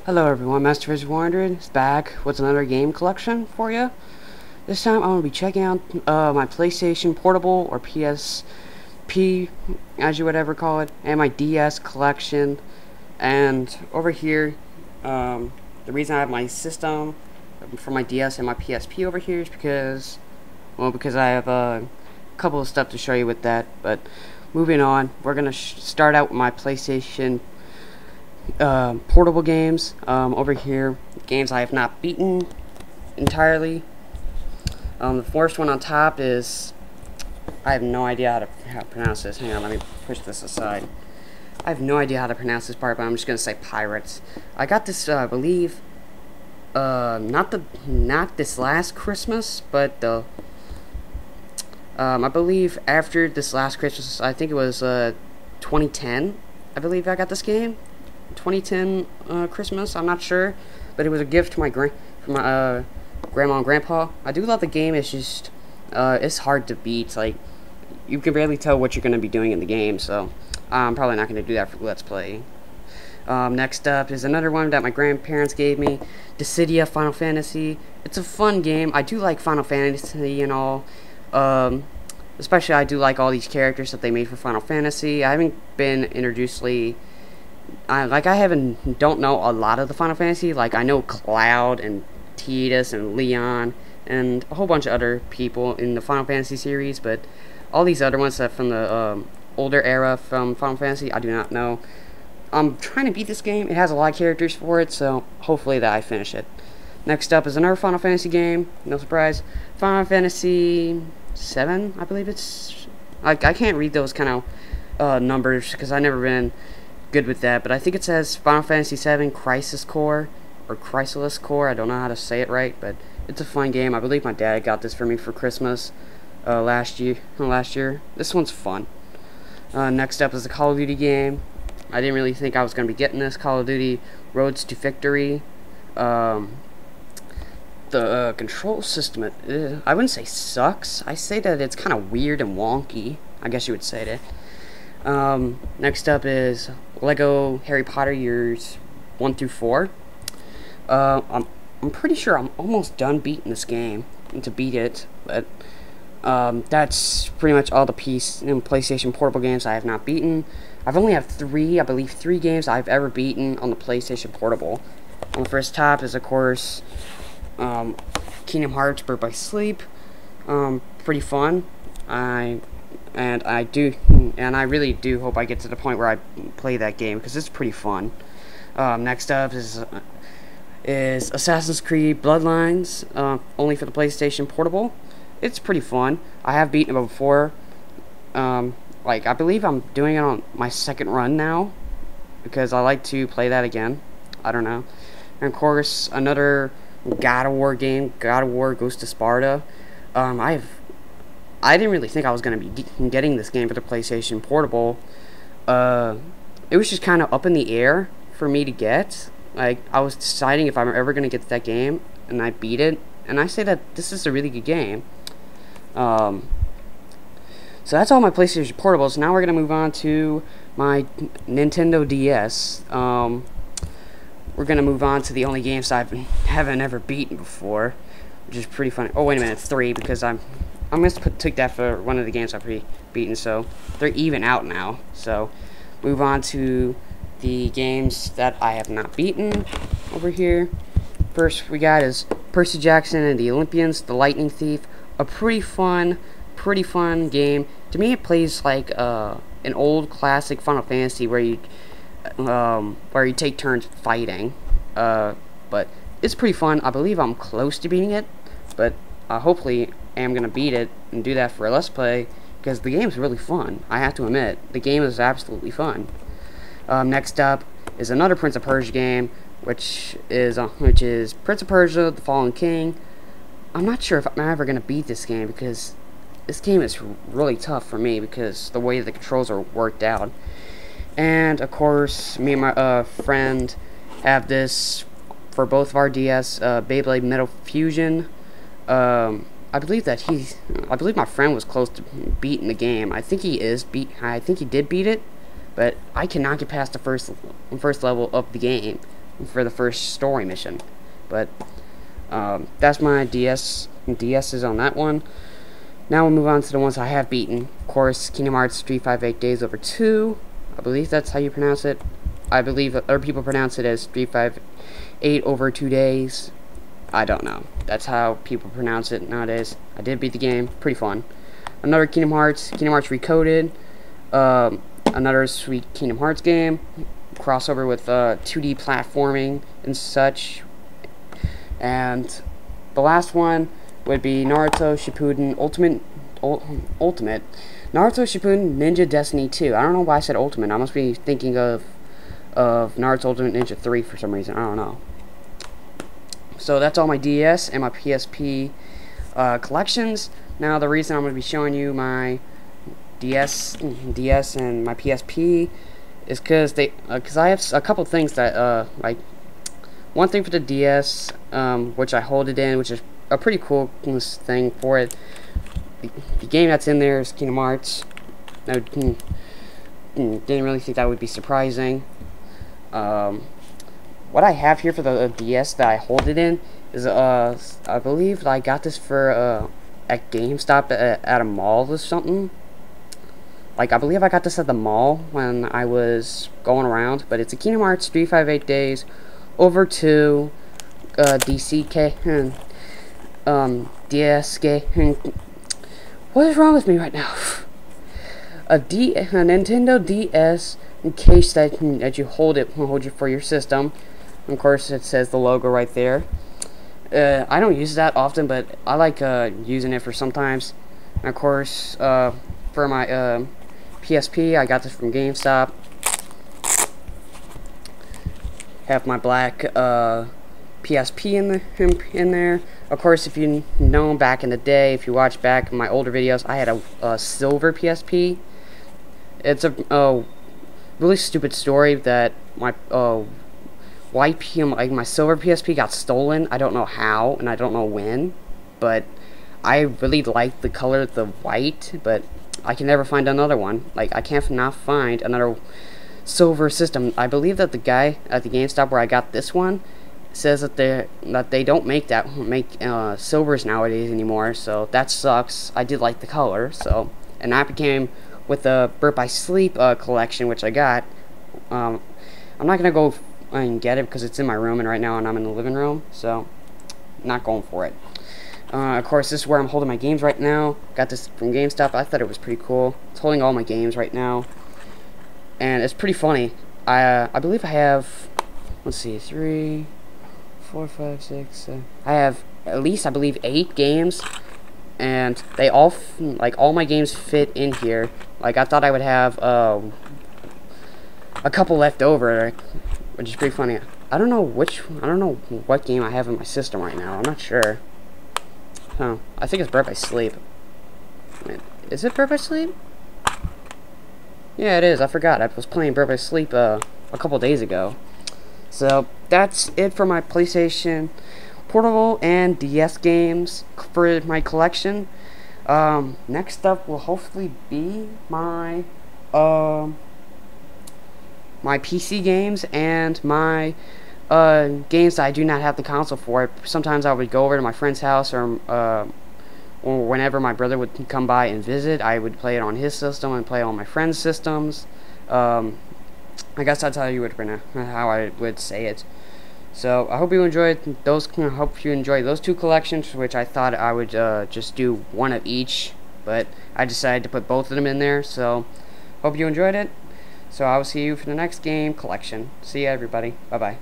Hello everyone, Master100 is back with another game collection for you. This time I'm going to be checking out my PlayStation Portable, or PSP as you would ever call it, and my DS collection. And over here, the reason I have my system for my DS and my PSP over here is because I have a couple of stuff to show you with that. But moving on, we're going to start out with my PlayStation portable games. Over here, games I have not beaten entirely. The first one on top is, I have no idea how to pronounce this. Hang on, let me push this aside. I have no idea how to pronounce this part, but I'm just gonna say Pirates. I got this, I believe, not this last Christmas, but I believe after this last Christmas. I think it was 2010. I believe I got this game. 2010 Christmas, I'm not sure, but it was a gift to my grandma and grandpa. I do love the game. It's just it's hard to beat. Like, you can barely tell what you're going to be doing in the game, so I'm probably not going to do that for Let's Play. Next up is another one that my grandparents gave me, Dissidia Final Fantasy. It's a fun game. I do like Final Fantasy and all. Especially I do like all these characters that they made for Final Fantasy. I haven't been introduced don't know a lot of the Final Fantasy. Like, I know Cloud and Tidus and Leon and a whole bunch of other people in the Final Fantasy series, but all these other ones that from the older era from Final Fantasy, I do not know. I'm trying to beat this game. It has a lot of characters for it, so hopefully that I finish it. Next up is another Final Fantasy game. No surprise. Final Fantasy 7, I believe it's. I can't read those kind of numbers because I've never been good with that, but I think it says Final Fantasy 7 Crisis Core or Chrysalis Core. I don't know how to say it right, but it's a fun game. I believe my dad got this for me for Christmas last year. This one's fun. Next up is a Call of Duty game. I didn't really think I was going to be getting this. Call of Duty Roads to Victory. The control system, I wouldn't say sucks. I say that it's kind of weird and wonky, I guess you would say that. Next up is Lego Harry Potter Years 1 through 4. I'm pretty sure I'm almost done beating this game to beat it, but that's pretty much all the PlayStation Portable games I have not beaten. I've only have three games I've ever beaten on the PlayStation Portable. On the first top is, of course, Kingdom Hearts Birth by Sleep. Pretty fun. I really do hope I get to the point where I play that game, because it's pretty fun. Next up is Assassin's Creed Bloodlines, only for the PlayStation Portable. It's pretty fun. I have beaten it before. I believe I'm doing it on my second run now, because I like to play that again. I don't know. And of course, another God of War game, God of War Ghost of Sparta. I didn't really think I was going to be getting this game for the PlayStation Portable. It was just kind of up in the air for me to get. Like, I was deciding if I'm ever going to get that game, and I beat it. And I say that this is a really good game. So that's all my PlayStation Portables. Now we're going to move on to my Nintendo DS. We're going to move on to the only games I haven't ever beaten before, which is pretty funny. Oh, wait a minute, it's 3, because I'm going to take that for one of the games I've beaten, so they're even out now. So, move on to the games that I have not beaten over here. First we got is Percy Jackson and the Olympians, The Lightning Thief. A pretty fun game. To me, it plays like an old classic Final Fantasy where you take turns fighting. But it's pretty fun. I believe I'm close to beating it, but hopefully am going to beat it and do that for a Let's Play, because the game is really fun. I have to admit, the game is absolutely fun. Next up is another Prince of Persia game, which is Prince of Persia: The Fallen King. I'm not sure if I'm ever going to beat this game, because this game is really tough for me because the way the controls are worked out. And of course, me and my friend have this for both of our DS, Beyblade Metal Fusion. I believe my friend was close to beating the game. I think he did beat it, but I cannot get past the first level of the game. for the first story mission. But that's my DS. DS is on that one. Now we'll move on to the ones I have beaten. Of course, Kingdom Hearts 358 Days Over 2. I believe that's how you pronounce it. I believe other people pronounce it as 358 over 2 days. I don't know. That's how people pronounce it nowadays. I did beat the game. Pretty fun. Another Kingdom Hearts Recoded. Another sweet Kingdom Hearts game. Crossover with 2D platforming and such. And the last one would be Naruto Shippuden Ultimate Naruto Shippuden Ninja Destiny 2. I don't know why I said Ultimate. I must be thinking of Naruto Ultimate Ninja 3 for some reason. I don't know. So that's all my DS and my PSP collections. Now the reason I'm going to be showing you my DS and my PSP is because I have a couple things that like one thing for the DS, which I hold it in, which is a pretty cool thing for it. The game that's in there is Kingdom Hearts. I didn't really think that would be surprising. What I have here for the DS that I hold it in is I believe I got this for at GameStop at a mall or something. Like, I believe I got this at the mall when I was going around, but it's a Kingdom Hearts 358 Days Over 2 DSK. What is wrong with me right now? a Nintendo DS case that you hold you for your system. And of course, it says the logo right there. I don't use that often, but I like using it for sometimes. And of course, for my PSP, I got this from GameStop. Have my black PSP in there. Of course, if you know back in the day, if you watch back my older videos, I had a silver PSP. It's a really stupid story that my my silver PSP got stolen. I don't know how and I don't know when, but I really like the color of the white, but I can never find another one. Like, I can't not find another silver system. I believe that the guy at the GameStop where I got this one says that they don't make silvers nowadays anymore, so that sucks. I did like the color, so, and that became with the Birth by Sleep collection, which I got. I'm not gonna go and get it because it's in my room, and right now I'm in the living room, so not going for it. Of course, this is where I'm holding my games right now. Got this from GameStop. I thought it was pretty cool. It's holding all my games right now, and it's pretty funny. I believe I have, let's see, 3, 4, 5, 6, 7. I have at least, I believe, 8 games, and they all like all my games fit in here. Like, I thought I would have a couple left over, which is pretty funny. I don't know what game I have in my system right now. I'm not sure. Oh, I think it's Birth by Sleep. Wait, is it Birth by Sleep? Yeah, it is. I forgot. I was playing Birth by Sleep a couple days ago. So that's it for my PlayStation Portable and DS games for my collection. Next up will hopefully be my my PC games and my games that I do not have the console for. Sometimes I would go over to my friend's house, or whenever my brother would come by and visit, I would play it on his system and play on my friends' systems. I guess that's how I would say it. So I hope you enjoyed those. I hope you enjoyed those 2 collections, which I thought I would just do one of each, but I decided to put both of them in there. So hope you enjoyed it. So I will see you for the next game collection. See ya, everybody. Bye bye.